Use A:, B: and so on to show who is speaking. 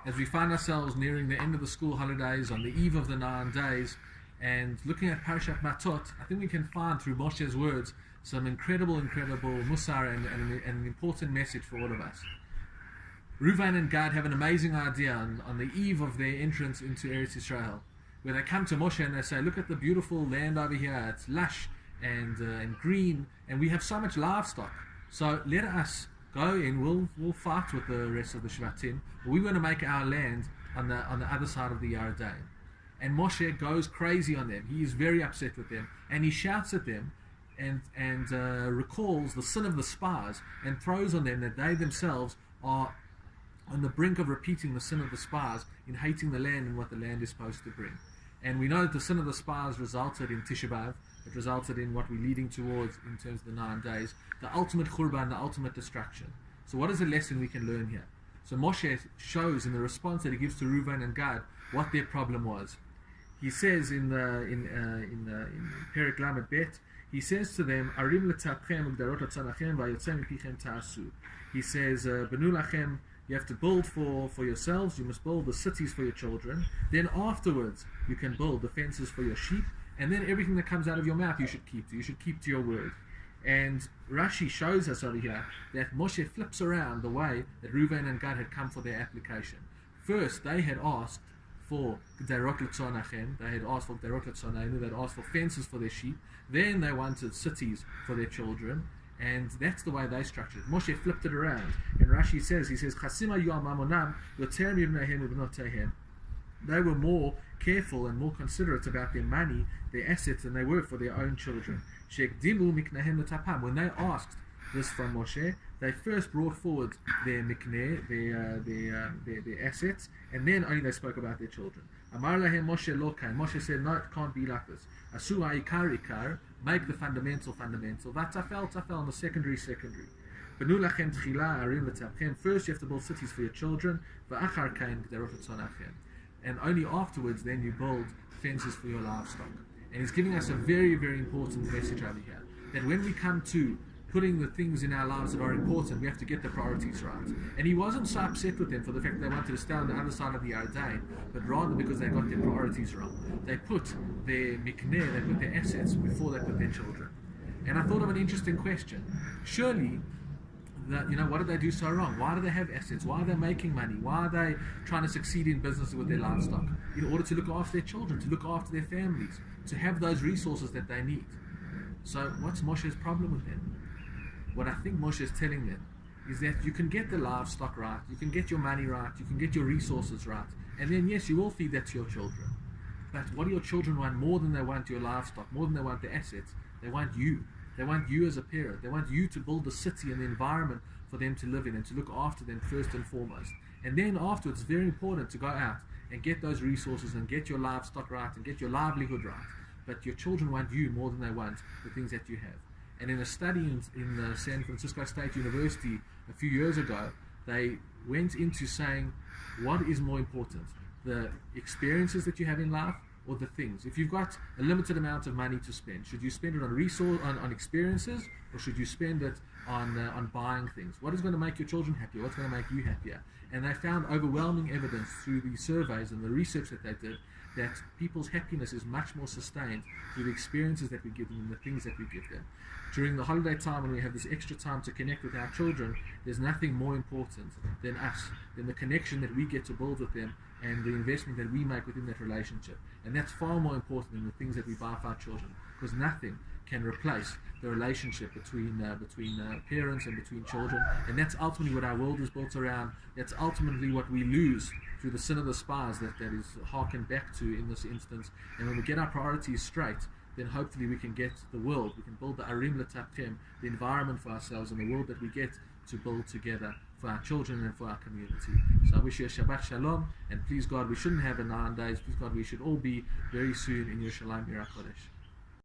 A: as we find ourselves nearing the end of the school holidays, on the eve of the 9 days, and looking at Parshat Matot, I think we can find through Moshe's words some incredible musar and an important message for all of us. Reuven and Gad have an amazing idea on the eve of their entrance into Eretz Israel, where they come to Moshe and they say, look at the beautiful land over here, it's lush and green, and we have so much livestock. So let us go in, we'll fight with the rest of the Shvatim, but we want to make our land on the other side of the Yarden. And Moshe goes crazy on them. He is very upset with them, and he shouts at them and recalls the sin of the spies and throws on them that they themselves are on the brink of repeating the sin of the spies in hating the land and what the land is supposed to bring. And we know that the sin of the spies resulted in Tisha B'Av. It resulted in what we're leading towards in terms of the 9 days, the ultimate Khurban, the ultimate destruction. So what is the lesson we can learn here? So Moshe shows in the response that he gives to Reuven and Gad what their problem was. He says in Perek Lamed Bet, he says to them, Arim letzapchem ugdarot atzanachem vayotzem mipichem ta'asu. He says, Benu lachem, you have to build for yourselves, you must build the cities for your children. Then afterwards, you can build the fences for your sheep. And then everything that comes out of your mouth, you should keep to. You should keep to your word. And Rashi shows us over here that Moshe flips around the way that Reuven and Gad had come for their application. First, they had asked for Gderot L'Tzonachem, they had asked for Gderot L'Tzoneinu, they had asked for fences for their sheep. Then they wanted cities for their children. And that's the way they structured it. Moshe flipped it around. And Rashi says, Chasima yu mamonam yoter mibnehem ubnotehem. They were more careful and more considerate about their money, their assets, than they were for their own children. When they asked this from Moshe, they first brought forward their mikneh, their assets, and then only they spoke about their children. Amar lahem Moshe lokai. Moshe said, no, it can't be like this. Asu ha'ikar, make the fundamental. Vatafel, and the secondary. Benu lachem tchila arim v'tapchem. First you have to build cities for your children. V'achar kain gderot v'tzonachem. And only afterwards then you build fences for your livestock. And he's giving us a very, very important message over here. That when we come to putting the things in our lives that are important, we have to get the priorities right. And he wasn't so upset with them for the fact that they wanted to stay on the other side of the Yarden, but rather because they got their priorities wrong. They put their mikneh, they put their assets before they put their children. And I thought of an interesting question. Surely, what did they do so wrong? Why do they have assets? Why are they making money? Why are they trying to succeed in business with their livestock? In order to look after their children, to look after their families, to have those resources that they need. So what's Moshe's problem with them? What I think Moshe is telling them is that you can get the livestock right, you can get your money right, you can get your resources right, and then yes, you will feed that to your children. But what do your children want more than they want your livestock, more than they want the assets? They want you. They want you as a parent. They want you to build the city and the environment for them to live in and to look after them first and foremost. And then afterwards, it's very important to go out and get those resources and get your livestock right and get your livelihood right. But your children want you more than they want the things that you have. And in a study in San Francisco State University a few years ago, they went into saying, what is more important, the experiences that you have in life or the things? If you've got a limited amount of money to spend, should you spend it on experiences, or should you spend it on buying things? What is going to make your children happier? What's going to make you happier? And they found overwhelming evidence through the surveys and the research that they did that people's happiness is much more sustained through the experiences that we give them and the things that we give them. During the holiday time, when we have this extra time to connect with our children, there's nothing more important than us, than the connection that we get to build with them and the investment that we make within that relationship. And that's far more important than the things that we buy for our children, because nothing can replace the relationship between parents and between children. And that's ultimately what our world is built around. That's ultimately what we lose through the sin of the spies that is harkened back to in this instance. And when we get our priorities straight, then hopefully we can get the world, we can build the arim l'tapchem, the environment for ourselves and the world that we get to build together for our children and for our community. So I wish you a Shabbat Shalom, and please God, we shouldn't have a 9 days. Please God, we should all be very soon in Yerushalayim, Ira Kodesh.